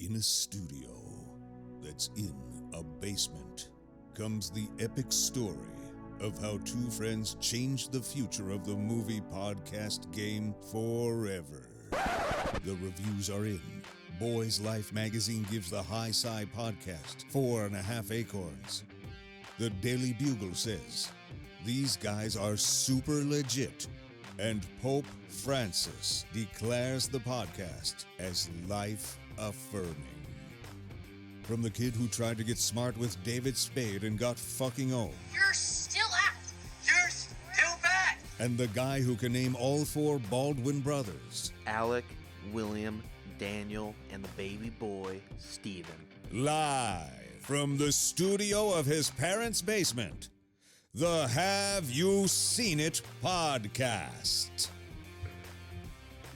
In a studio that's in a basement comes the epic story of how two friends changed the future of the movie podcast game forever. The reviews are in. Boys Life magazine gives the High Sci podcast 4.5 acorns. The Daily Bugle says, these guys are super legit. And Pope Francis declares the podcast as life-affirming. From the kid who tried to get smart with David Spade and got fucking old. You're still out. You're still bad. And the guy who can name all four Baldwin brothers. Alec, William, Daniel, and the baby boy, Stephen. Live from the studio of his parents' basement. The Have You Seen It podcast.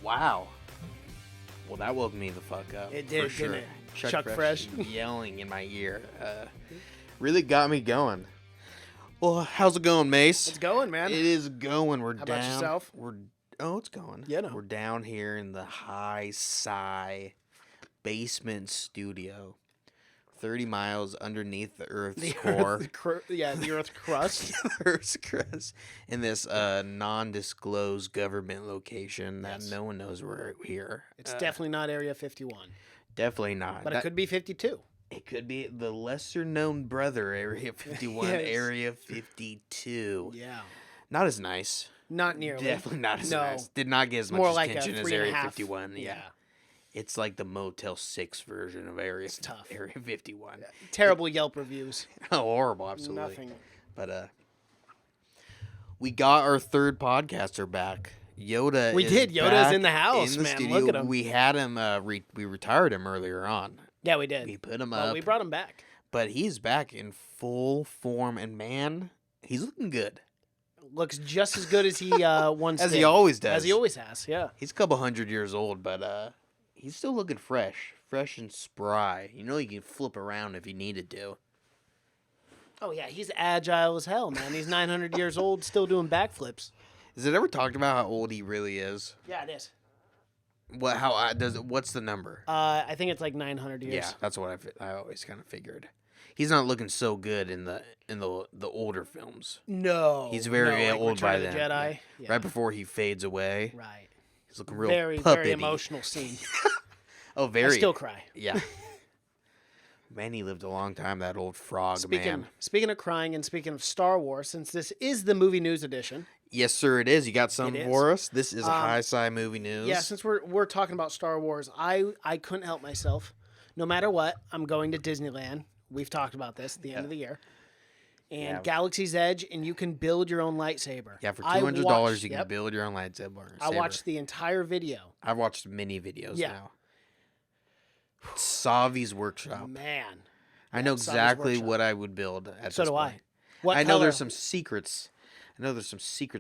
Wow. Well, that woke me the fuck up. It did, for sure. didn't it? Chuck Fresh. yelling in my ear. Really got me going. Well, how's it going, Mace? It's going, man. It is going. We're How down. about yourself? It's going. Yeah, no. We're down here in the High Sci basement studio. 30 miles underneath the Earth's core. The Earth's crust. The Earth's crust. In this non-disclosed government location that no one knows we're here. It's definitely not Area 51. Definitely not. But it could be 52. It could be the lesser-known brother, Area 51, Yes. Area 52. Yeah. Not as nice. Not nearly. Definitely not as No. nice. Did not get as More much like attention a as 3.5. Area 51. Yeah. It's like the Motel 6 version of Area tough. Area 51. Yeah. Terrible Yelp reviews. Oh, horrible, absolutely. Nothing. But we got our third podcaster back. Yoda. We is did. Yoda's back in the house, in the man. studio. Look at him. We had him. We retired him earlier on. Yeah, we did. We put him Well, up. we brought him back. But he's back in full form, and man, he's looking good. Looks just as good as he once As did. he always does. As he always has, yeah. He's a couple 100 years old, but he's still looking fresh and spry. You know, he can flip around if he needed to. Oh, yeah, he's agile as hell, man. He's 900 years old, still doing backflips. Is it ever talked about how old he really is? Yeah, it is. What? How does it? What's the number? I think it's like 900 years. Yeah, that's what I always kind of figured. He's not looking so good in the older films. No. He's very like old by Return of then. the Jedi. Yeah. Right before he fades away. Right. He's looking real Very puppety. emotional scene. Oh, very. I still cry. Yeah. Man, he lived a long time, that old frog man. Speaking of crying and speaking of Star Wars, since this is the movie news edition. Yes, sir, it is. You got something It is. for us? This is a High Sci movie news. Yeah, since we're talking about Star Wars, I couldn't help myself. No matter what, I'm going to Disneyland. We've talked about this at the end of the year. And Galaxy's Edge, and you can build your own lightsaber. Yeah, for $200, you can build your own lightsaber. I watched the entire video. I've watched many videos Yeah. now. Savi's Workshop. Man. I know Savi's exactly Workshop. what I would build at So this do point. I. What I know color? there's some secrets.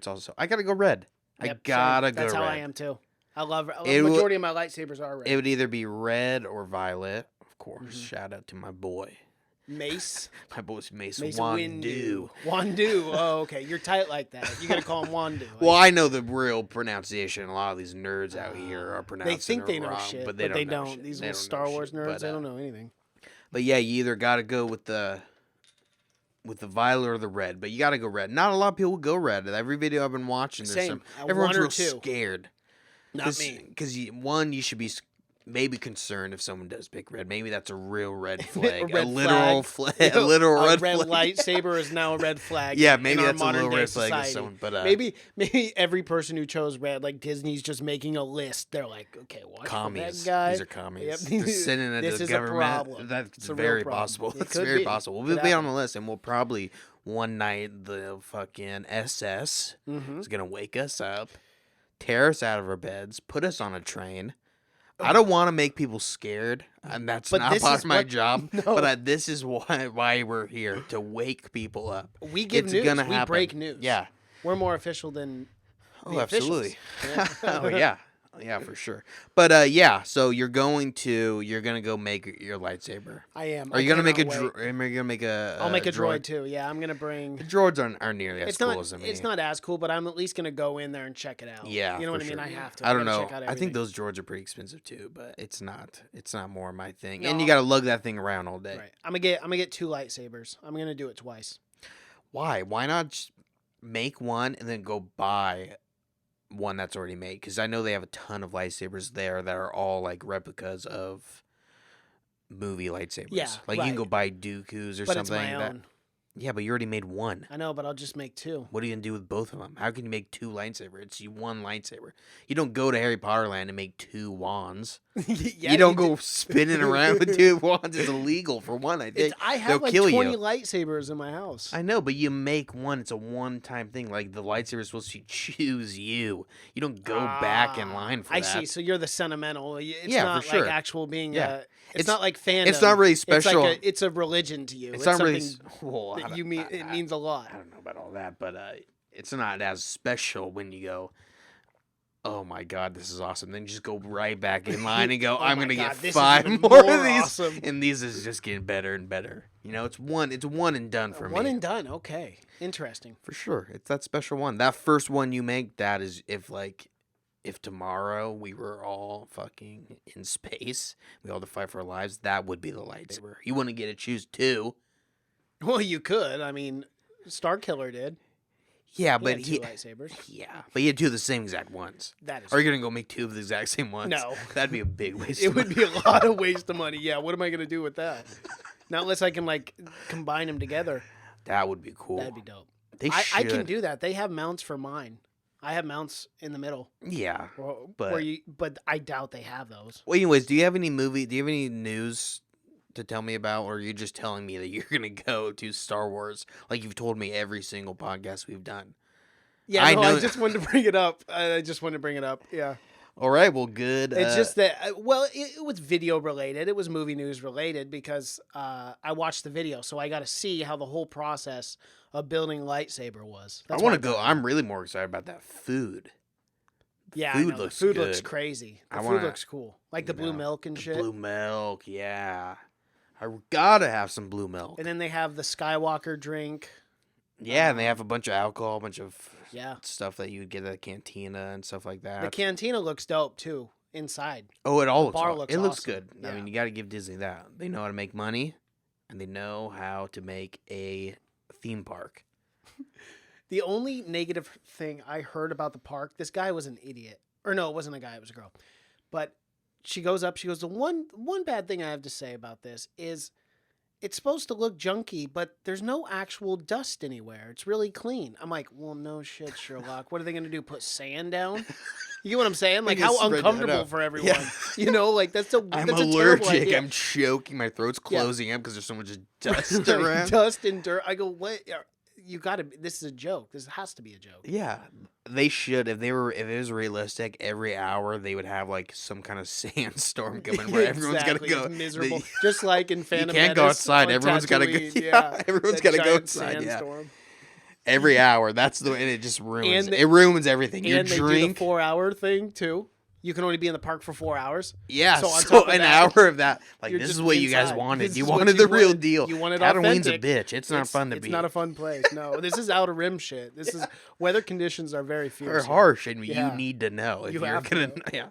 also. I gotta go red. Yep, I gotta same. go That's red. how I am too. I love It the majority of my lightsabers are red. It would either be red or violet. Of course. Mm-hmm. Shout out to my boy. Mace. My boy's Mace Windu. Windu. Wandu. Oh, okay. You're tight like that. You gotta call him Wandu. Well, I know the real pronunciation. A lot of these nerds out here are pronouncing They think it they know wrong, shit, but they don't. know shit. These They little don't know Star Wars shit, nerds, but, they don't know anything. But yeah, you either got to go with the violet or the red. But you got to go red. Not a lot of people go red. Every video I've been watching, there's Same. everyone's One or real two. scared. Not me. Because you should be maybe concerned if someone does pick red. Maybe that's a real red flag. red literal flag. a literal A red red flag. lightsaber is now a red flag. Yeah, in maybe our that's a little modern-day red flag to society. someone. But maybe every person who chose red, like Disney's just making a list. They're like, okay, watch commies. for that guy. These are commies. Yep. They're sending it This to is the a government. problem. That's It's a real very problem. possible. It That's could very be. possible. Could We'll be on happen. the list, and we'll probably one night the fucking SS is gonna wake us up, tear us out of our beds, put us on a train. I don't want to make people scared, and that's But not this part is of my what- job. No. But this is why we're here, to wake people up. We give It's news. gonna We happen. break news. Yeah. We're more official than Oh, the absolutely. officials. Oh, yeah. Yeah, for sure. But yeah, so you're gonna go make your lightsaber. I am. Are you gonna make a? wait. Are you gonna make a? I'll make a droid too. Yeah, I'm gonna bring. The droids aren't nearly as It's cool not. as me. It's not as cool, but I'm at least gonna go in there and check it out. Yeah, you know for what I mean. sure. I have to. I don't gotta know. Check out I think everything. those droids are pretty expensive too, but it's not. It's not more my thing. No. And you gotta lug that thing around all day. Right. I'm gonna get 2 lightsabers. I'm gonna do it twice. Why? Why not just make one and then go buy one that's already made? Because I know they have a ton of lightsabers there that are all like replicas of movie lightsabers. Yeah, like you can right. go buy Dooku's or But something. it's my own. Yeah, but you already made one. I know, but I'll just make 2. What are you gonna do with both of them? How can you make 2 lightsabers? It's one lightsaber. You don't go to Harry Potter Land and make 2 wands. Yeah, you don't go spinning around with 2 wands. It's illegal for one. I think I have they'll like kill 20 you. lightsabers in my house. I know, but you make one. It's a one-time thing. Like the lightsaber is supposed to choose you. You don't go back in line for I that. see. So you're the sentimental. It's Yeah, not for sure. like actual being. Yeah. It's not like fandom. It's not really It's special. like it's a religion to you. It's not really. something Well, that you mean. It means a lot. I don't know about all that, but it's not as special when you go, oh my God, this is awesome. Then you just go right back in line and go, Oh I'm my going to God, get this is 5 even more more of these. awesome. And these is just getting better and better. You know, it's one and done for me. One and done. Okay. Interesting. For sure. It's that special one. That first one you make, that is if tomorrow we were all fucking in space, we all had to fight for our lives, that would be the lightsaber. You wouldn't get to choose 2. Well, you could. I mean, Starkiller did. Yeah, He but had 2 lightsabers. Yeah, but you had 2 of the same exact ones. That is. Are you gonna go make 2 of the exact same ones? No. That'd be a big waste. It of would money. be a lot of waste of money. Yeah. What am I gonna do with that? Not unless I can like combine them together. That would be cool. That'd be dope. They I should. can do that. They have mounts for mine. I have mounts in the middle. Yeah. But I doubt they have those. Well, anyways, do you have any news to tell me about, or are you just telling me that you're gonna go to Star Wars like you've told me every single podcast we've done? Yeah, I no, know- I just wanted to bring it up. Yeah. All right. Well, good. It's just that, it was video related. It was movie news related because I watched the video. So I got to see how the whole process of building lightsaber was. I want to go. I'm really more excited about that food. Yeah, food I know. looks The food looks good. crazy. The I food wanna- looks cool. Like the blue milk and shit. Blue milk. Yeah. I gotta have some blue milk. And then they have the Skywalker drink. Yeah, and they have a bunch of alcohol, a bunch of Yeah. stuff that you would get at the cantina and stuff like that. The cantina looks dope too inside. Oh, it all looks bar aw- looks it looks awesome. good. I Yeah. mean, you got to give Disney that. They know how to make money, and they know how to make a theme park. The only negative thing I heard about the park, this guy was an idiot. Or no, it wasn't a guy, it was a girl. But she goes, the one bad thing I have to say about this is it's supposed to look junky, but there's no actual dust anywhere. It's really clean. I'm like, well, no shit, Sherlock. What are they going to do? Put sand down? You get what I'm saying? Like, just how spread that uncomfortable out. for everyone. Yeah. You know, like, that's a I'm that's a terrible allergic. idea. I'm choking. My throat's Yeah. closing up because there's so much dust Like, around. dust and dirt. I go, what? You got to. This is a joke. This has to be a joke. Yeah, they should. If it was realistic, every hour they would have like some kind of sandstorm coming where everyone's Exactly. gotta go. It's miserable. Just like in You Phantom can't go Menace outside. on Everyone's gotta go. Tatooine, Yeah, everyone's that gotta go giant outside. Yeah, sandstorm. every hour. That's the and it just ruins. And It ruins everything. Your And they drink. do the 4-hour thing too. You can only be in the park for 4 hours. Yeah, So on so top of an that, hour of that. Like you're this is just what you guys inside. wanted. This You is what wanted you the real wanted. deal. You wanted Tatooine's a authentic. bitch. It's not fun to It's be. not a fun place. No, this is outer rim shit. This is weather conditions are very fierce. They're here. harsh, and Yeah. you need to know if You you're have to gonna. know. Yeah,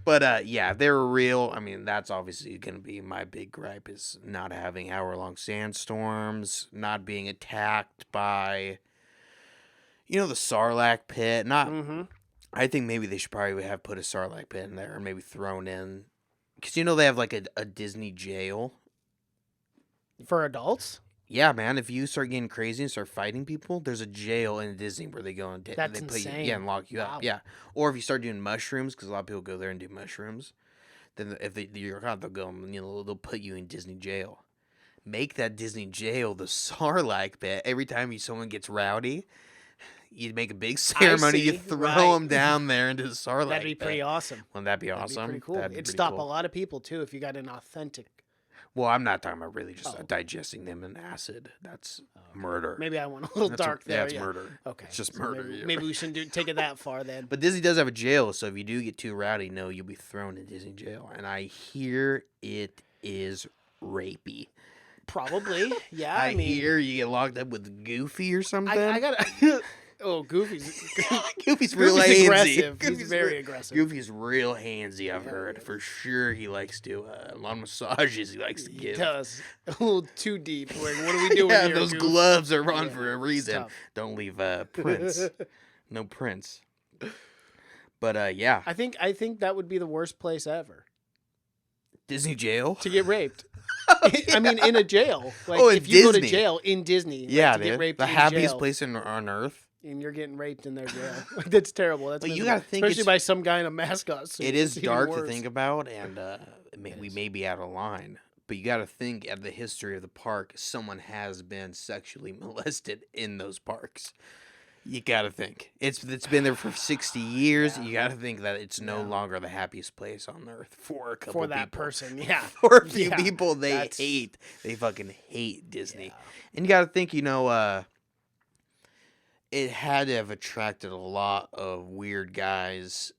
but yeah, if they're real. I mean, that's obviously gonna be my big gripe: is not having hour-long sandstorms, not being attacked by, the Sarlacc pit. Not. Mm-hmm. I think maybe they should probably have put a Sarlacc pit in there, or maybe thrown in, because they have like a Disney jail. For adults, Yeah, man. If you start getting crazy and start fighting people, there's a jail in Disney where they go and That's they put you, insane. and lock you Wow. up. Yeah, or if you start doing mushrooms, because a lot of people go there and do mushrooms, then if you're caught, they'll go and they'll put you in Disney jail. Make that Disney jail the Sarlacc pit. Every time someone gets rowdy, you make a big ceremony. You see, throw right. them down there into the Sarlacc. that'd be pretty pit. awesome. Wouldn't that be That'd awesome? be pretty cool. That'd be It'd pretty stop cool. a lot of people too if you got an authentic Well, I'm not talking about really just digesting them in acid. That's murder. Maybe I went a little dark there. Yeah, it's murder. Okay. It's just So murder. Maybe we shouldn't take it that far then. But Disney does have a jail, so if you do get too rowdy, no, you'll be thrown in Disney jail. And I hear it is rapey. Probably. Yeah. I hear you get locked up with Goofy or something. I got Oh, Goofy's real handsy. Aggressive. He's very aggressive. Goofy's real handsy, I've heard. For sure, he likes to, a lot of massages he likes to give. He does. A little too deep. Like, what are we doing here, those Goofy? gloves are on for a reason. Tough. Don't leave prints. No prints. But, yeah. I think that would be the worst place ever. Disney jail? To get raped. I mean, in a jail. Like, if you go to jail in Disney, to get raped the happiest place on earth. And you're getting raped in their jail. That's terrible. That's you gotta think, especially by some guy in a mascot suit. It is dark to think about, and we may be out of line. But you got to think at the history of the park, someone has been sexually molested in those parks. You got to think it's been there for 60 years. You got to think that it's no longer the happiest place on earth for a couple for that people. person. Yeah, for a few people, they fucking hate Disney, and you got to think, it had to have attracted a lot of weird guys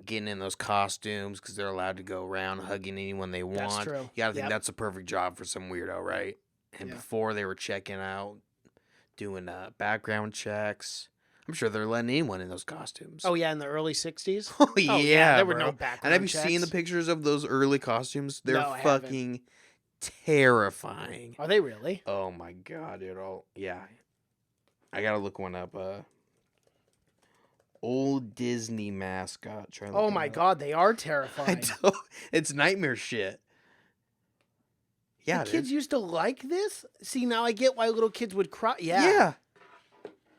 getting in those costumes because they're allowed to go around hugging anyone they want. That's true. You gotta think that's a perfect job for some weirdo, right? And before they were checking out, doing background checks, I'm sure they're letting anyone in those costumes. Oh yeah, in the early '60s. Oh yeah, there were no background And have you checks. seen the pictures of those early costumes? They're No, I fucking terrifying. Are they really? Oh my god, dude! I gotta look one up. Old Disney mascot. Oh my god, they are terrifying. It's nightmare shit. Yeah, the kids used to like this. See, now I get why little kids would cry. Yeah,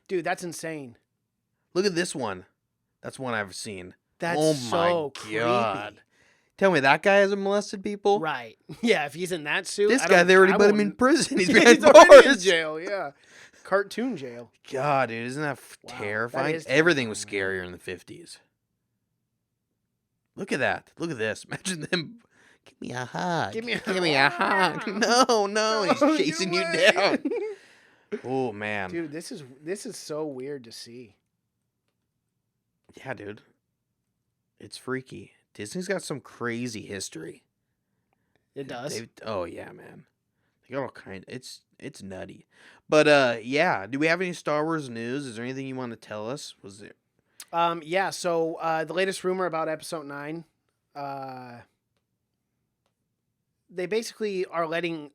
dude, that's insane. Look at this one. That's one I've seen. That's so god. Tell me that guy hasn't molested people? Right. Yeah, if he's in that suit. This guy, they already put him in prison. He's behind already in bars. jail, yeah. Cartoon jail. God, dude, isn't that terrifying? That is Everything was scarier in the 50s. Look at that. Look at this. Imagine them. Give me a hug. Give me a hug. No. He's chasing you down. Oh, man. Dude, this is so weird to see. Yeah, dude. It's freaky. Disney's got some crazy history. It does. Oh yeah, man. They got all kind. It's nutty. But yeah. Do we have any Star Wars news? Is there anything you want to tell us? Was there? Yeah. So the latest rumor about Episode 9, they basically are letting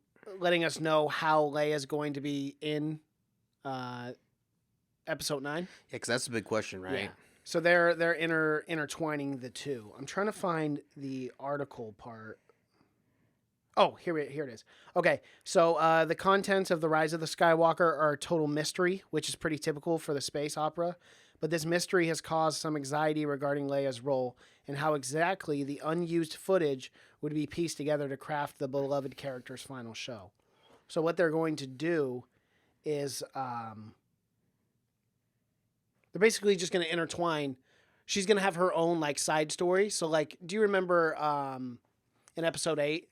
us know how Leia's going to be in Episode 9. Yeah, because that's a big question, right? Yeah. So they're intertwining the two. I'm trying to find the article part. Oh, here it is. Okay, so the contents of The Rise of the Skywalker are a total mystery, which is pretty typical for the space opera. But this mystery has caused some anxiety regarding Leia's role and how exactly the unused footage would be pieced together to craft the beloved character's final show. So what they're going to do is they're basically just going to intertwine. She's going to have her own like side story. So like, do you remember in Episode 8?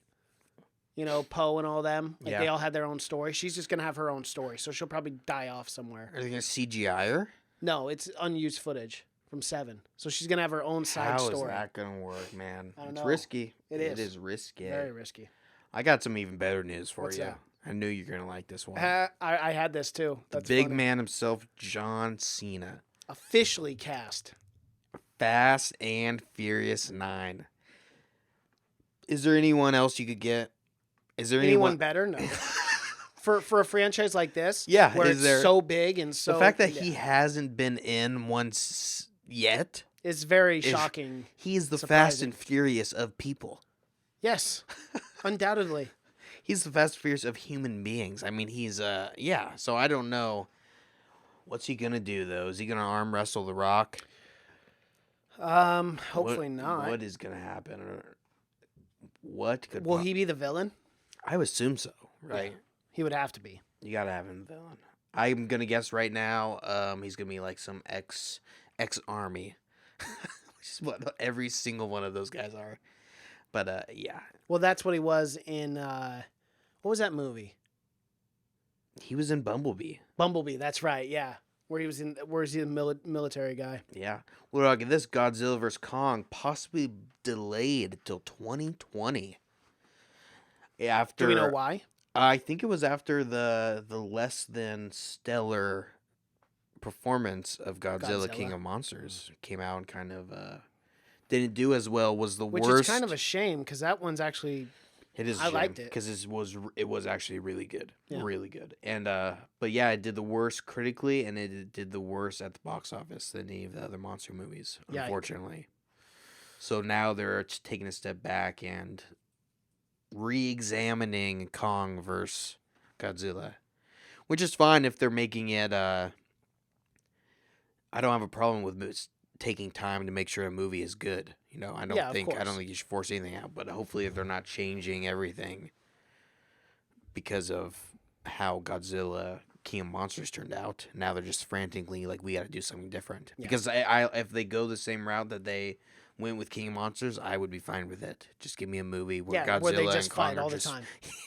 Poe and all them. Like they all had their own story. She's just gonna have her own story, so she'll probably die off somewhere. Are they gonna CGI her? No, it's unused footage from 7. So she's gonna have her own side story. How is that gonna work, man? I don't It's know. risky. It is. It is risky. Very risky. I got some even better news for What's you. that? I knew you were gonna like this one. I had this too. That's the big funny. man himself, John Cena. Officially cast. Fast and Furious 9. Is there anyone else you could get? Is there anyone better? No. for a franchise like this, where it's so big and so the fact that he hasn't been in once yet is very shocking. He's the surprising. Fast and Furious of people. Yes, undoubtedly. He's the Fast and Furious of human beings. I mean, he's So I don't know. What's he gonna do though? Is he gonna arm wrestle The Rock? Hopefully not. What is gonna happen? Or what could? Will he be the villain? I would assume so, right? Yeah, he would have to be. You gotta have him villain. I'm gonna guess right now, he's gonna be like some ex army, which is what every single one of those guys are. But yeah, Well, that's what he was in. What was that movie? he was in Bumblebee. Bumblebee. That's right. Yeah, where he was in. Where's he the military guy? Yeah. Well, look at this Godzilla vs Kong possibly delayed till 2020. After, Do we know why? I think it was after the less than stellar performance of Godzilla King of Monsters came out and kind of didn't do as well. Was the Which worst. is kind of a shame because that one's actually. It is. I liked it because it was actually really good, Yeah. really good. And but yeah, it did the worst critically, and it did the worst at the box office than any of the other monster movies, Yikes. unfortunately. So now they're taking a step back and re-examining Kong versus Godzilla, which is fine if they're making it. I don't have a problem with taking time to make sure a movie is good. You know, I don't think you should force anything out, but hopefully if they're not changing everything because of how Godzilla King of Monsters turned out, now they're just frantically like, we got to do something different. Yeah. Because if they go the same route that they went with King of Monsters, I would be fine with it. Just give me a movie where Godzilla where they just and Kong fight are all just... the time.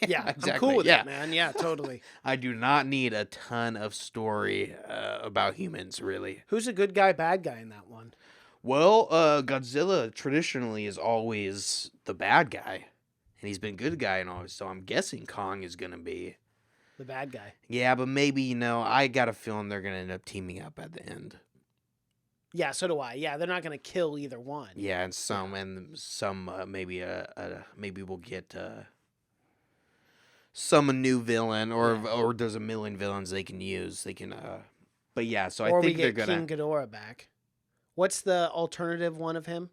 Yeah, exactly. I'm cool with that, man. Yeah, totally. I do not need a ton of story about humans, really. Who's a good guy, bad guy in that one? Well, Godzilla traditionally is always the bad guy, and he's been good guy and all. So I'm guessing Kong is gonna be the bad guy. Yeah, but maybe I got a feeling they're gonna end up teaming up at the end. Yeah, so do I. Yeah, they're not gonna kill either one. Yeah, and some maybe maybe we'll get some new villain or there's a million villains they can use. They can but yeah, so I think they're gonna King Ghidorah back. What's the alternative one of him?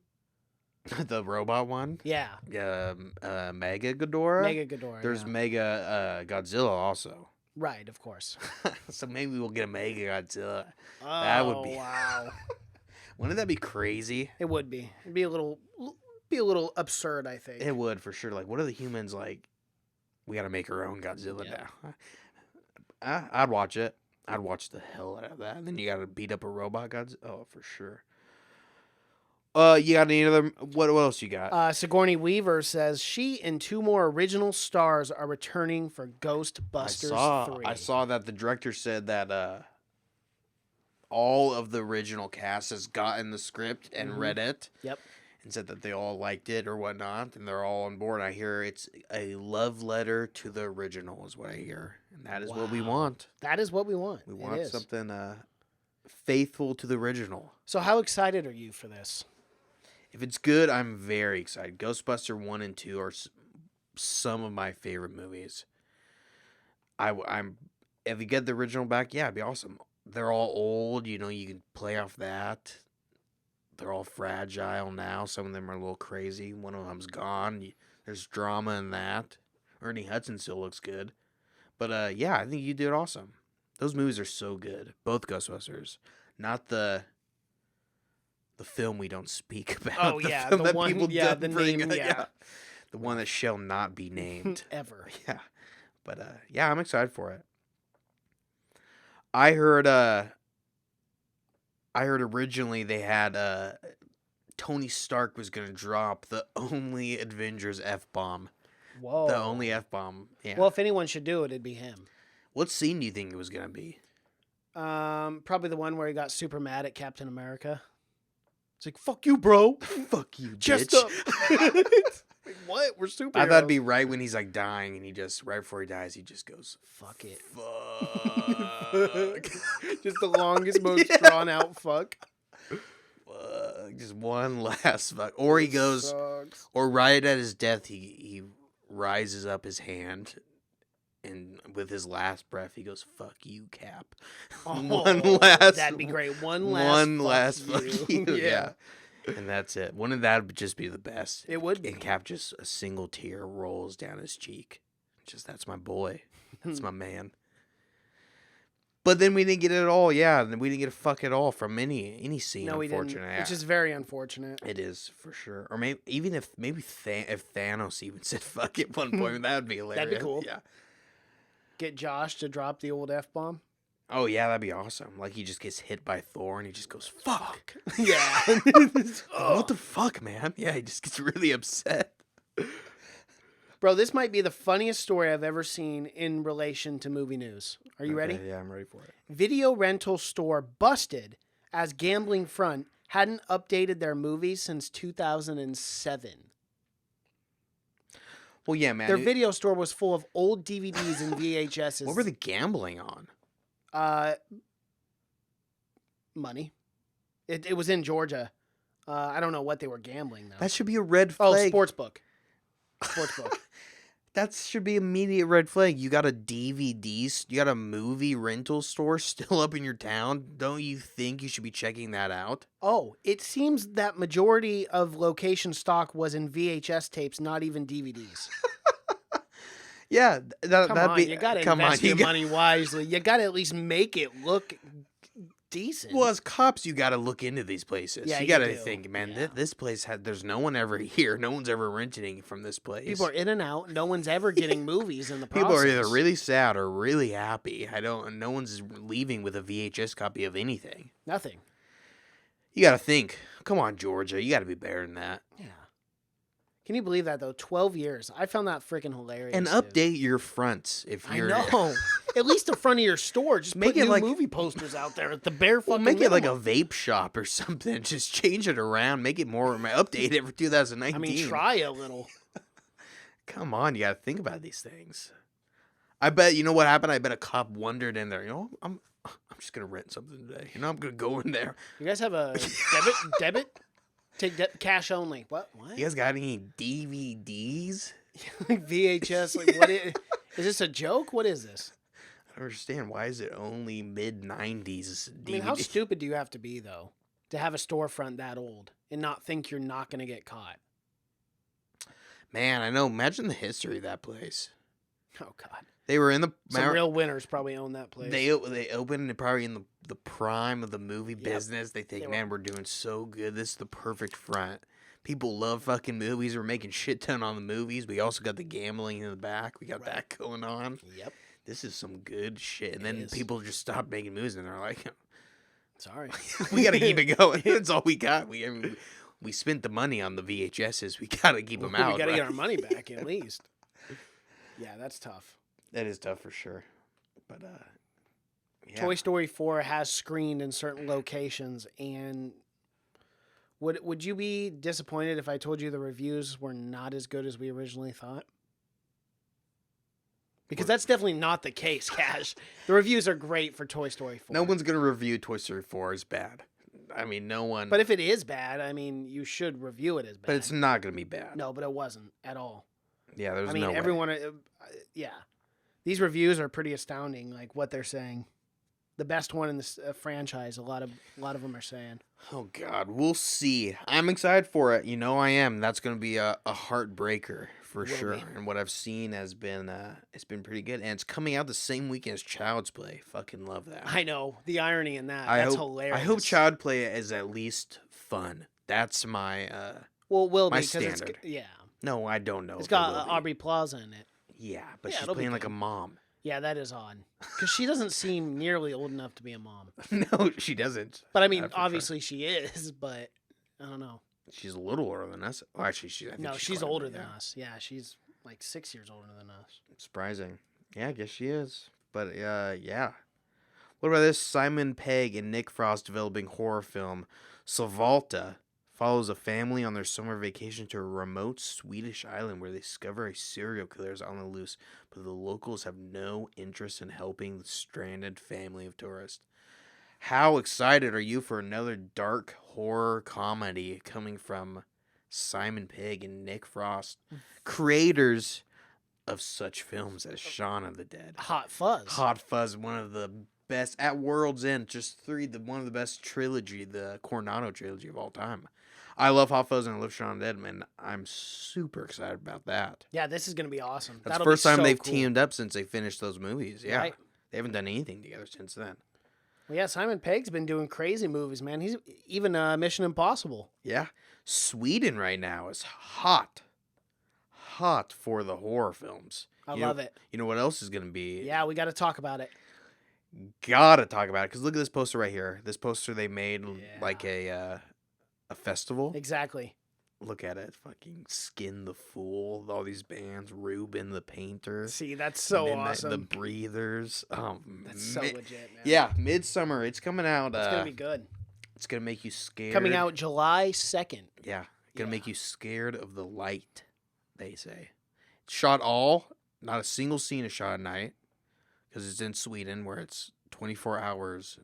The robot one? Yeah. Mega Ghidorah? Mega Ghidorah. There's Mega Godzilla also. Right, of course. So maybe we'll get a Mega Godzilla. Oh, that would be wow. Wouldn't that be crazy? It would be. It'd be a little absurd, I think. It would for sure. Like, what are the humans like? We got to make our own Godzilla now. I'd watch it. I'd watch the hell out of that. And then you got to beat up a robot Godzilla. Oh, for sure. You got any other? What else you got? Sigourney Weaver says she and 2 more original stars are returning for Ghostbusters 3. I saw that the director said that all of the original cast has gotten the script and read it. Yep. And said that they all liked it or whatnot, and they're all on board. I hear it's a love letter to the original is what I hear, and that is what we want. That is what we want. We want something faithful to the original. So how excited are you for this? If it's good, I'm very excited. Ghostbuster 1 and 2 are some of my favorite movies. I'm if you get the original back, yeah, it'd be awesome. They're all old, you can play off that. They're all fragile now. Some of them are a little crazy. One of them's gone. There's drama in that. Ernie Hudson still looks good. But yeah, I think you did awesome. Those movies are so good. Both Ghostbusters. Not the film we don't speak about. Oh, yeah. The one, the name, yeah. The one that shall not be named. Ever. Yeah. But yeah, I'm excited for it. I heard originally they had Tony Stark was going to drop the only Avengers F-bomb. Whoa. The only F-bomb. Yeah. Well, if anyone should do it, it'd be him. What scene do you think it was going to be? Probably the one where he got super mad at Captain America. It's like, fuck you, bro. Fuck you, Just bitch. up. Like, what? We're superheroes. I thought it'd be right when he's like dying and he just, right before he dies, he just goes, fuck it. Fuck. Just the longest, most drawn out fuck. Fuck. Just one last fuck. Or he goes, Sucks. or right at his death, he rises up his hand and with his last breath, he goes, fuck you, Cap. Oh, one last. That'd be great. One last fuck you. Yeah. And that's it. Wouldn't that just be the best? It would be. And Cap, just a single tear rolls down his cheek. Just, that's my boy. That's my man. But then we didn't get it at all. Yeah, and we didn't get a fuck at all from any scene. No, we didn't. Which is very unfortunate. It is for sure. Or maybe even if Thanos even said fuck at one point, that would be hilarious. That'd be cool. Yeah. Get Josh to drop the old F-bomb. Oh yeah, that'd be awesome. Like he just gets hit by Thor and he just goes fuck. Yeah. What the fuck, man? Yeah, he just gets really upset. Bro, this might be the funniest story I've ever seen in relation to movie news. Are you ready? Yeah, I'm ready for it. Video rental store busted as gambling front hadn't updated their movies since 2007. Well, yeah, man. Their video store was full of old DVDs and VHSs. What were they gambling on? Money. It was in Georgia. I don't know what they were gambling, though. That should be a red flag. Sportsbook. Sportsbook. That should be immediate red flag. You got a you got a movie rental store still up in your town. Don't you think you should be checking that out? Oh, it seems that majority of location stock was in VHS tapes, not even DVDs. Yeah, You gotta invest your money wisely. You gotta at least make it look decent. Well, as cops, you got to look into these places. Yeah, you got to do. think, man, Yeah. this place there's no one ever here. No one's ever renting from this place. People are in and out. No one's ever getting movies in the process. People are either really sad or really happy. No one's leaving with a VHS copy of anything. Nothing. You got to think. Come on, Georgia. You got to be better than that. Yeah. Can you believe that, though? 12 years. I found that freaking hilarious. And dude. update your fronts if you're... I know. At least the front of your store. Just Make put it new like- movie posters out there at the bare fucking Make it like a minimum. vape shop or something. Just change it around. Make it more... Update it for 2019. I mean, try a little. Come on. You got to think about these things. I bet... You know what happened? I bet a cop wandered in there. You know, I'm just going to rent something today. You know, I'm going to go in there. You guys have a debit? Take cash only. What? You guys got any DVDs? Like VHS? Like what? Is this a joke? What is this? I don't understand. Why is it only mid-90s DVD? I mean, how stupid do you have to be, though, to have a storefront that old and not think you're not going to get caught? Man, I know. Imagine the history of that place. Oh, God. They were in the... Some real winners probably own that place. They opened it probably in the prime of the movie business. They think, man, we're doing so good. This is the perfect front. People love fucking movies. We're making shit ton on the movies. We also got the gambling in the back. We got that going on. Yep. This is some good shit. And then people just stopped making movies and they're like, sorry. we got to keep it going. That's all we got. We spent the money on the VHSs. We got to keep them out. We got to get our money back at least. Yeah, that's tough. That is tough for sure. But, yeah. Toy Story 4 has screened in certain locations, and would you be disappointed if I told you the reviews were not as good as we originally thought? Because that's definitely not the case, Cash. The reviews are great for Toy Story 4. No one's going to review Toy Story 4 as bad. I mean, no one. But if it is bad, I mean, you should review it as bad. But it's not going to be bad. No, but it wasn't at all. Yeah, there's I mean, no way. everyone, yeah. These reviews are pretty astounding, like what they're saying. The best one in this franchise, a lot of them are saying. Oh, God. We'll see. I'm excited for it. You know I am. That's going to be a heartbreaker for sure. And what I've seen has been, it's been pretty good. And it's coming out the same weekend as Child's Play. Fucking love that. I know. The irony in that. That's hilarious. I hope Child's Play is at least fun. That's my, well, it will my be, 'cause standard. yeah. No, I don't know. It's got Aubrey Plaza in it. Yeah, but Yeah, she's it'll be playing like good. a mom. Yeah, that is odd. Because she doesn't seem nearly old enough to be a mom. No, she doesn't. But I mean, For sure. obviously she is, but I don't know. She's a little older than us. Oh, actually, I think She's quite older yeah. than us. Yeah, she's like 6 years older than us. Surprising. Yeah, I guess she is. But, yeah. What about this? Simon Pegg and Nick Frost developing horror film Savalta follows a family on their summer vacation to a remote Swedish island where they discover a serial killer is on the loose, but the locals have no interest in helping the stranded family of tourists. How excited are you for another dark horror comedy coming from Simon Pegg and Nick Frost, creators of such films as Shaun of the Dead? Hot Fuzz. Hot Fuzz, one of the best, at World's End, just one of the best trilogy, the Coronado trilogy of all time. I love Hot Fuzz and I love Shaun of the Dead, man. I'm super excited about that. Yeah, this is going to be awesome. That's the first time they've teamed up since they finished those movies. Yeah. Right. They haven't done anything together since then. Well, yeah, Simon Pegg's been doing crazy movies, man. He's even Mission Impossible. Yeah. Sweden right now is hot. Hot for the horror films. I love it. You know what else is going to be? Yeah, we got to talk about it. Gotta talk about it. Because look at this poster right here. This poster they made like a festival. Exactly. Look at it. Fucking Skin the Fool. All these bands. Ruben the Painter. See, that's so Midnight, awesome. The Breathers. That's so legit, man. Yeah, Midsummer. It's coming out. It's going to be good. It's going to make you scared. Coming out July 2nd. Yeah. Going to make you scared of the light, they say. It's shot all. Not a single scene is shot at night. Because it's in Sweden where it's 24 hours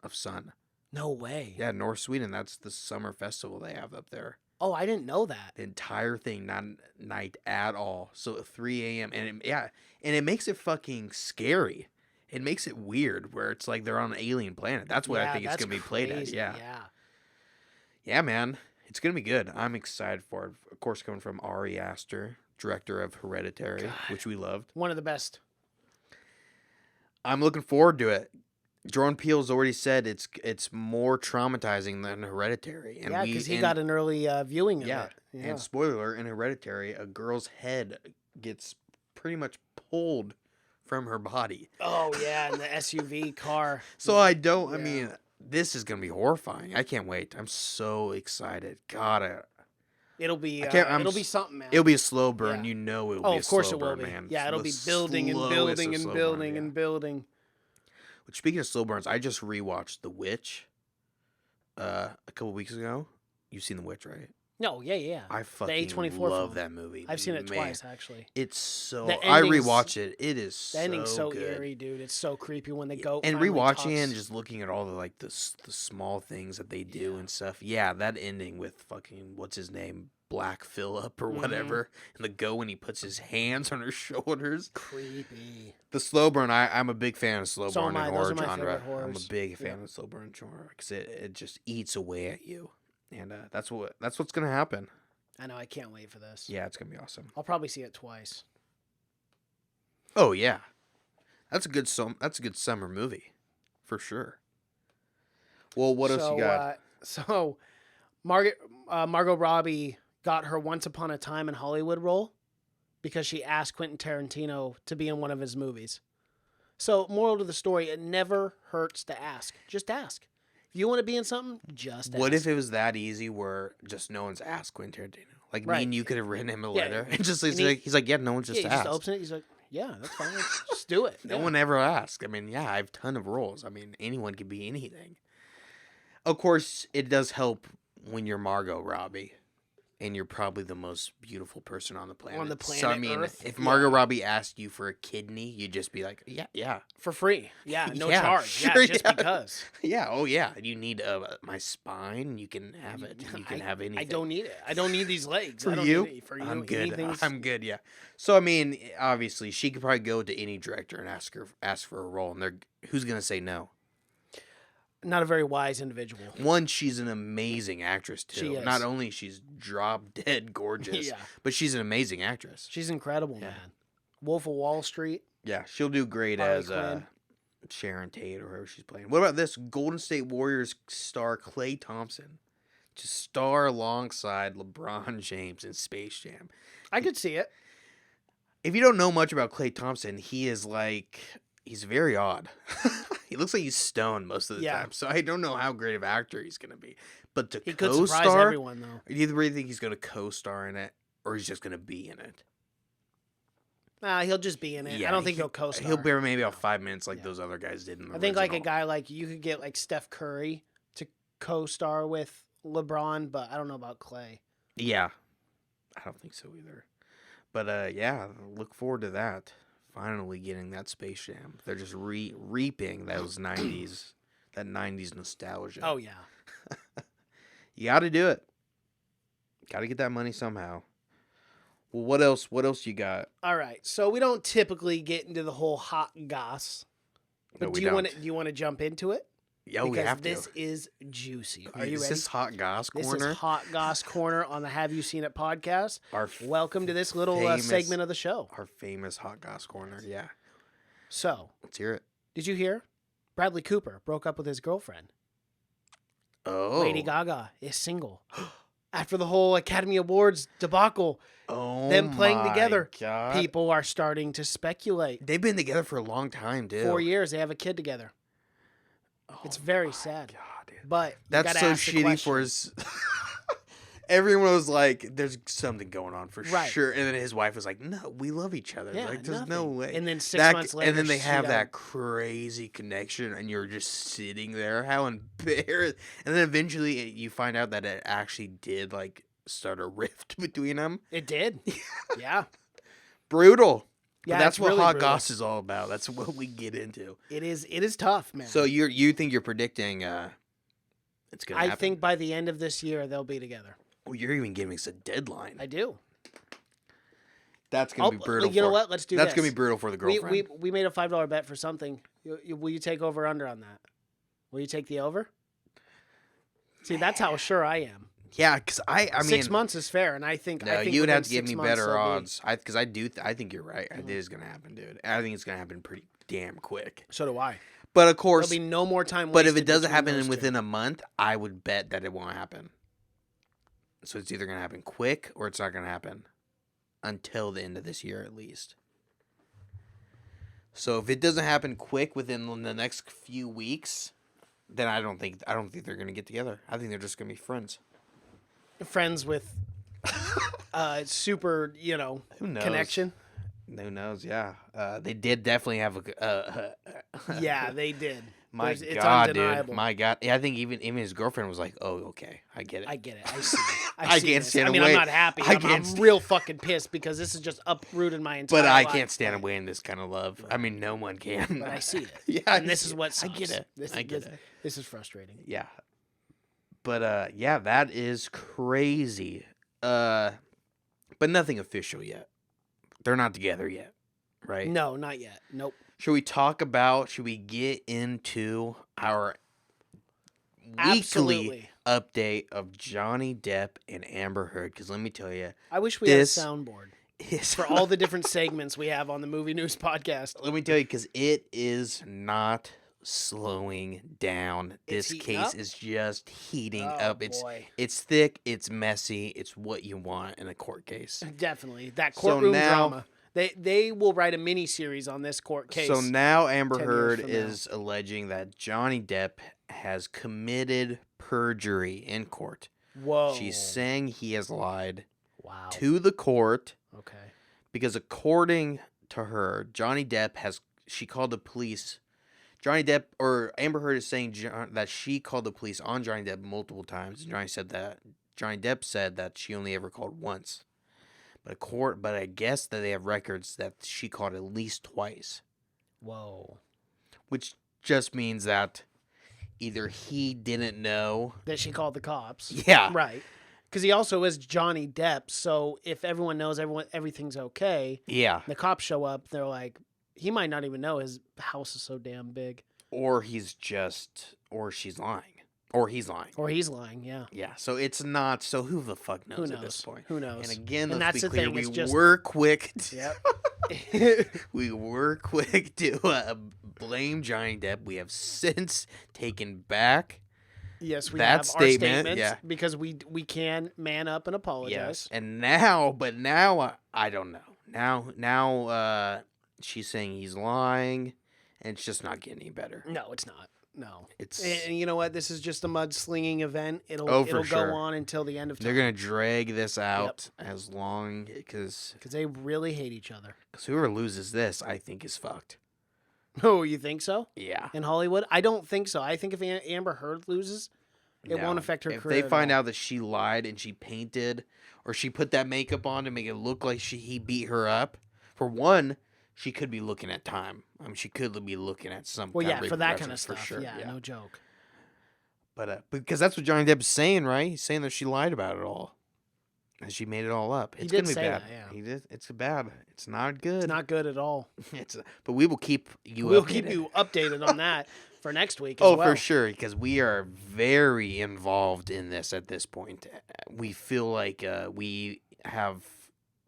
of sun. No way. Yeah, North Sweden. That's the summer festival they have up there. Oh, I didn't know that. The entire thing, not night at all. So at 3 a.m. And it makes it fucking scary. It makes it weird where it's like they're on an alien planet. That's what I think it's going to be played at. Yeah. Yeah, man. It's going to be good. I'm excited for it. Of course, coming from Ari Aster, director of Hereditary, which we loved. One of the best. I'm looking forward to it. Jordan Peele's already said it's more traumatizing than Hereditary. And because he got an early viewing of it. Yeah. And spoiler alert, in Hereditary, a girl's head gets pretty much pulled from her body. Oh, yeah, in the SUV car. So I mean, this is going to be horrifying. I can't wait. I'm so excited. God, it'll be something, man. It'll be a slow burn. Yeah. You know it'll Oh, be a of course slow it will burn, be. man. Yeah, it'll The be building and slowest building of and slow building burn, and building. Which, speaking of slow burns, I just rewatched The Witch a couple weeks ago. You've seen The Witch, right? No, yeah. I fucking A24 love film. that movie. I've seen it Man. twice, actually. It's so... The I ending's- rewatched it. It is The ending's so good. eerie, dude. It's so creepy when the goat And finally rewatching it talks. and just looking at all the like the small things that they do and stuff. Yeah, that ending with fucking what's his name, Black Phillip or whatever, and the goat when he puts his hands on her shoulders. Creepy. The slow burn. I'm a big fan of slow So burn am I. and Those horror are my genre. favorite I'm a horrors. big fan of slow burn genre because it just eats away at you, and that's what's gonna happen. I know. I can't wait for this. Yeah, it's gonna be awesome. I'll probably see it twice. Oh yeah, that's a good summer movie, for sure. Well, what else you got? So, Margot Robbie got her Once Upon a Time in Hollywood role because she asked Quentin Tarantino to be in one of his movies. So, moral to the story: it never hurts to ask. Just ask. If you want to be in something, just ask. What if it was that easy where just no one's asked Quentin Tarantino? Like me and you could have written him a letter. And just he's like, yeah, no one's just he asked. just opens it. He's like, yeah, that's fine. Just do it. No one ever asked. I mean, yeah, I have a ton of roles. I mean, anyone could be anything. Of course, it does help when you're Margot Robbie. And you're probably the most beautiful person on the planet. On the planet So, I mean, Earth? if Margot Robbie asked you for a kidney, you'd just be like, yeah. For free. Yeah, no Yeah, charge. sure, just yeah. because. Yeah, oh yeah. You need my spine, you can have it. You can have anything. I don't need it. I don't need these legs. For I don't you? Need it. For you, I'm good. anything's- I'm good, yeah. So, I mean, obviously, she could probably go to any director and ask for a role, and who's going to say no? Not a very wise individual. One, she's an amazing actress, too. She is. Not only she's drop-dead gorgeous, Yeah. but she's an amazing actress. She's incredible, man. Wolf of Wall Street. Yeah, she'll do great Harley as Quinn. Sharon Tate or whoever she's playing. What about this? Golden State Warriors star Klay Thompson to star alongside LeBron James in Space Jam. I could see it. If you don't know much about Klay Thompson, he's very odd. He looks like he's stoned most of the Yeah. time. So I don't know how great of an actor he's going to be. But to He could surprise co-star, everyone, though. do you really think he's going to co-star in it or he's just going to be in it? He'll just be in it. Yeah, I don't think he'll co-star. He'll be maybe about 5 minutes like those other guys did in the I think like a original. guy like you could get like Steph Curry to co-star with LeBron, but I don't know about Clay. Yeah. I don't think so either. But yeah, look forward to that. Finally getting that Space Jam. They're just reaping those 90s, that 90s nostalgia. Oh yeah. You got to do it. Got to get that money somehow. Well, what else? What else you got? All right. So we don't typically get into the whole hot goss. No, But we do you don't. want to jump into it? Yeah, we Because have to. this is juicy. Are you Is ready? this Hot Goss This Corner? is Hot Goss Corner on the Have You Seen It podcast. Our Welcome to this little famous- segment of the show. Our famous Hot Goss Corner. Yeah. So, Let's hear it. did you hear? Bradley Cooper broke up with his girlfriend. Oh. Lady Gaga is single. After the whole Academy Awards debacle, Oh, them playing my together, God. people are starting to speculate. They've been together for a long time, dude. 4 years, they have a kid together. It's very sad. God, dude. But you That's gotta so ask the shitty question. for his. Everyone was like, "There's something going on for Right. sure," and then his wife was like, "No, we love each other. Yeah, Like, there's no nothing. way." And then 6 months later, and then they she have died. that crazy connection, and you're just sitting there, how embarrassed. And then eventually, you find out that it actually did like start a rift between them. It did. Yeah. Brutal. Yeah, But that's it's what really Hot brutal. Goss is all about. That's what we get into. It is tough, man. So you think you're predicting it's gonna happen? I think by the end of this year they'll be together. Oh, you're even giving us a deadline. I do. That's gonna be brutal. You know what? Let's do That's this. gonna be brutal for the girlfriend. We made a $5 bet for something. Will you take over under on that? Will you take the over? See, that's how sure I am. Yeah, because I mean 6 months is fair, and I think no, I think you would have within to give 6 me months better they'll be- odds. Because I think you're right. It is gonna happen, dude. I think it's gonna happen pretty damn quick. So do I. But of course, There'll be no more time. but if wasted it doesn't between happen those two. within a month, I would bet that it won't happen. So it's either gonna happen quick or it's not gonna happen until the end of this year at least. So if it doesn't happen quick within the next few weeks, then I don't think they're gonna get together. I think they're just gonna be friends. friends with super, Who knows? connection. Who knows? Yeah, they did definitely have a. Yeah, they did. My It's God, undeniable. dude! My God, yeah, I think even his girlfriend was like, "Oh, okay, I get it." I get it. I see it. I see can't this. stand I mean, away. I'm not happy. I I'm can't real fucking pissed because this has just uprooted my entire But I life. can't stand away in this kind of love. I mean, no one can. But I see it. Yeah, and this is what I sucks. get it. I get this, it. This is frustrating. Yeah, but yeah, that is crazy. But nothing official yet. They're not together yet, right? No, not yet. Nope. Should we get into our weekly Absolutely. update of Johnny Depp and Amber Heard? Because let me tell you, I wish we had a This soundboard it's for all the different segments we have on the Movie News podcast. Let me tell you, because it is not slowing down. It's This heating case up? is just heating Oh, up. boy. It's thick. It's messy. It's what you want in a court case. Definitely. That So courtroom now- drama. They will write a mini series on this court case. So now Amber 10 years Heard from now. is alleging that Johnny Depp has committed perjury in court. Whoa. She's saying he has lied wow. to the court Okay. because according to her, Johnny Depp she called the police. Johnny Depp or Amber Heard is saying that she called the police on Johnny Depp multiple times. Johnny Depp said that she only ever called once. But I guess that they have records that she called at least twice, Whoa. which just means that either he didn't know. That she called the cops. Yeah. Right. Because he also is Johnny Depp. So if everyone knows everything's okay, Yeah. the cops show up, they're like, he might not even know his house is so damn big. Or she's lying. Or he's lying. Or he's lying, yeah. Yeah. So it's not. So who the fuck knows, Who at knows? this point? Who knows? And again, And let's that's be the clear. thing, We it's just- were quick. Yep. We were quick to blame Johnny Depp. We have since taken back. Yes, we That have our statement, statements yeah. because we can man up and apologize. Yes. And now I don't know. Now she's saying he's lying, and it's just not getting any better. No, it's not. No. It's And you know what? This is just a mudslinging event. It'll for sure. go on until the end of time. they're gonna drag this out as long because they really hate each other. whoever loses this, I think, is fucked. Oh, you think so? Yeah. In Hollywood? I don't think so. I think if Amber Heard loses, it No. won't affect her If career. they at find all. out that she lied and she painted or she put that makeup on to make it look like he beat her up, for one, she could be looking at time. I mean, she could be looking at some. Well, kind yeah, of for that kind repercussions, of stuff. for sure. Yeah, no joke. But because that's what Johnny Depp is saying, right? He's saying that she lied about it all, and she made it all up. He It's did gonna be say bad. that, yeah. He did. It's bad. It's not good. It's not good at all. But we will keep you. We'll updated. keep you updated on that for next week as Oh, well. for sure, because we are very involved in this at this point. We feel like we have.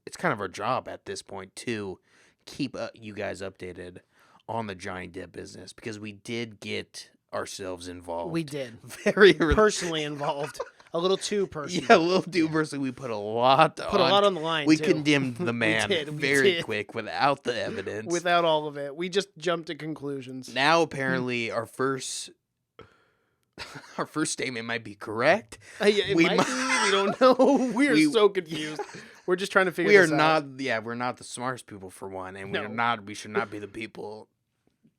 It's kind of our job at this point to keep you guys updated on the Johnny Depp business because we did get ourselves involved. We did. very Personally involved. A little too personal. Yeah, a little too personally. We put a lot. Put a lot on the line, We too. condemned the man did, we very did. quick without the evidence. Without all of it. We just jumped to conclusions. Now apparently our first Our first statement might be correct. Yeah, it might be. We don't know. We are so confused. We're just trying to figure this out. We're not the smartest people for one, and No. we should not be the people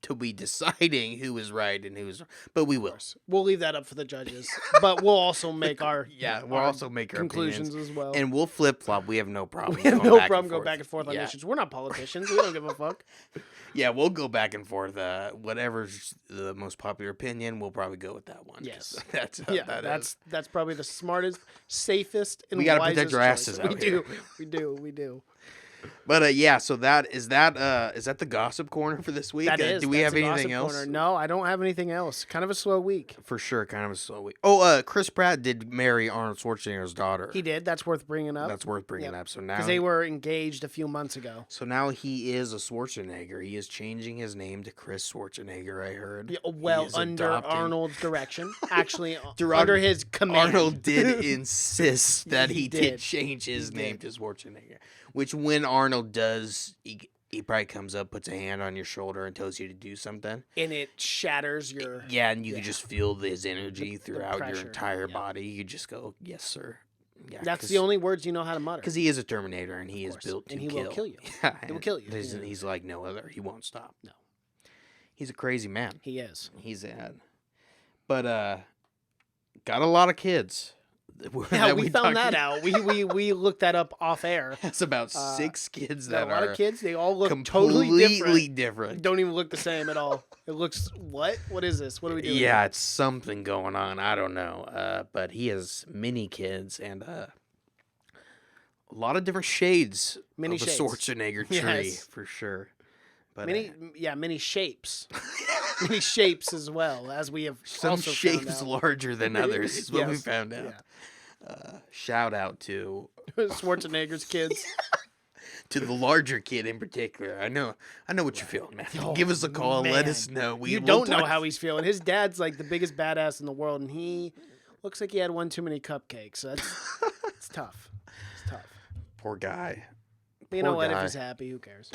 to be deciding who is right and who's, but we will. We'll leave that up for the judges, but we'll also make our we'll also make our conclusions opinions. as well. And we'll flip flop. We have no problem. We have no problem going back and forth on Yeah. issues. We're not politicians. We don't give a fuck. Yeah, we'll go back and forth. Whatever's the most popular opinion, we'll probably go with that one. Yes. That's probably the smartest, safest, and We gotta wisest protect our asses choice. out here. We do. But so is that the gossip corner for this week? That is. Do we That's have the anything gossip else? corner. No, I don't have anything else. Kind of a slow week. For sure, kind of a slow week. Oh, Chris Pratt did marry Arnold Schwarzenegger's daughter. He did. That's worth bringing up. That's worth bringing up. So now, because they were engaged a few months ago. So now he is a Schwarzenegger. He is changing his name to Chris Schwarzenegger, I heard. Yeah, well, He is under adopting- Arnold's direction. Actually, Dur- under his command. Arnold did insist that He he did. did change his name to Schwarzenegger. Which when Arnold does, he probably comes up, puts a hand on your shoulder, and tells you to do something. And it shatters your... Yeah, and you can just feel his energy The throughout your pressure. entire Yeah. body. You just go, yes, sir. Yeah, That's the only words you know how to mutter. Because he is a Terminator, and he is course. built to And he kill. will kill you. Yeah, He will and kill you. there's- Yeah. He's like no other. He won't stop. No. He's a crazy man. He is. He's but got a lot of kids. Yeah, that we found talked- that out. We looked that up off air. That's about 6 kids Got that a lot are of kids. They all look completely totally different. Don't even look the same at all. It looks what? What is this? What are we doing? Yeah, it's something going on. I don't know. But he has many kids and a lot of different shades Many of shades. the Schwarzenegger tree Yes. for sure. But many shapes. Many shapes as well, as we have some also found shapes out. larger than others is what we Yes. found out. Shout out to Schwarzenegger's kids. the larger kid in particular. I know what you're feeling, man. Oh, Give us a call. Let man. us know. You don't know how he's feeling. His dad's like the biggest badass in the world, and he looks like he had one too many cupcakes. So it's tough. It's tough. Poor guy. But you know Poor what? guy. If he's happy, who cares?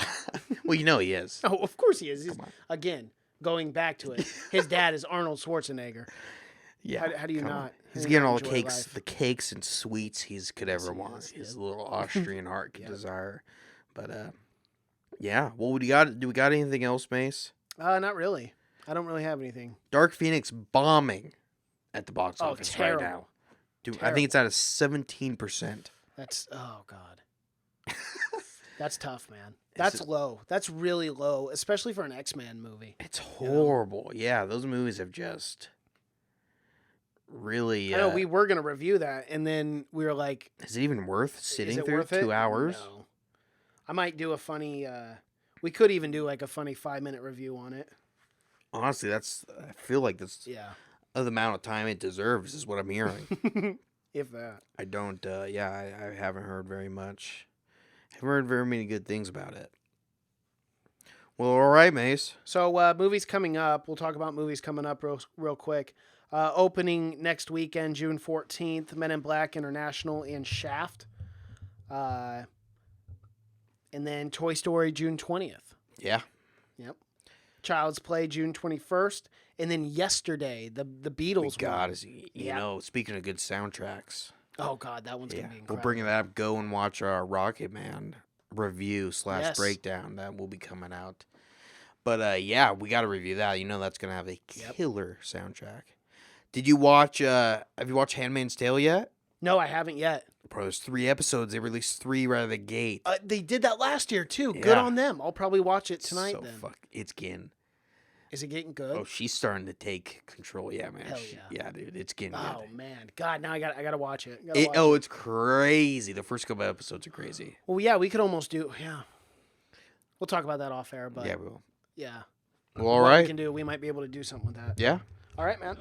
Well, you know he is. Oh, of course he is. Again, going back to it, his dad is Arnold Schwarzenegger. Yeah. How do you come not? on. how He's do you getting not all the enjoy cakes, life? the cakes and sweets he could ever he want. is, His yeah. little Austrian heart could desire. But yeah. Well, do we got anything else, Mace? Not really. I don't really have anything. Dark Phoenix bombing at the box office terrible. right now. Dude, I think it's at a 17%. That's God. That's tough, man. That's low. That's really low, especially for an X-Men movie. It's horrible. Yeah, those movies have just really. I know we were gonna review that, and then we were like, Is it even worth sitting "Is it through worth it?" 2 hours? No. I might do a funny. We could even do like a funny 5-minute review on it. Honestly, I feel like that's Yeah, the amount of time it deserves, is what I'm hearing. if that. I don't. I haven't heard very much. Haven't heard very many good things about it. Well, all right, Mace. So movies coming up. We'll talk about movies coming up real quick. Opening next weekend, June 14th, Men in Black International and Shaft. And then Toy Story, June 20th. Yeah. Yep. Child's Play, June 21st. And then yesterday, the Beatles God, one. you know, speaking of good soundtracks. Oh, God, that one's going to be incredible. We'll bring that up. Go and watch our Rocket Man review / Yes. breakdown. That will be coming out. But, yeah, we got to review that. You know that's going to have a killer soundtrack. Did you watch, have you watched Handmaid's Tale yet? No, I haven't yet. Bro, there's 3 episodes. They released 3 right out of the gate. They did that last year, too. Good Yeah. on them. I'll probably watch it tonight then. It's getting... Is it getting good? Oh, she's starting to take control. Yeah, man. Hell yeah. Yeah, dude. It's getting Oh, good. man. God, now I got to watch it. It's crazy. The first couple episodes are crazy. Well, yeah, we could almost do... Yeah. We'll talk about that off air, but... Yeah, we will. Yeah. Well, all What right. we can do, we might be able to do something with that. Yeah. All right, man.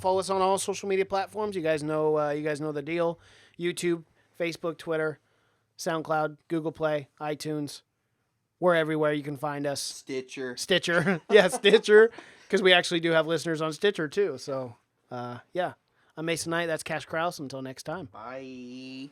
Follow us on all social media platforms. You guys know the deal. YouTube, Facebook, Twitter, SoundCloud, Google Play, iTunes. We're everywhere. You can find us. Stitcher. Yeah, Stitcher. Because we actually do have listeners on Stitcher, too. So, yeah. I'm Mason Knight. That's Cash Krause. Until next time. Bye.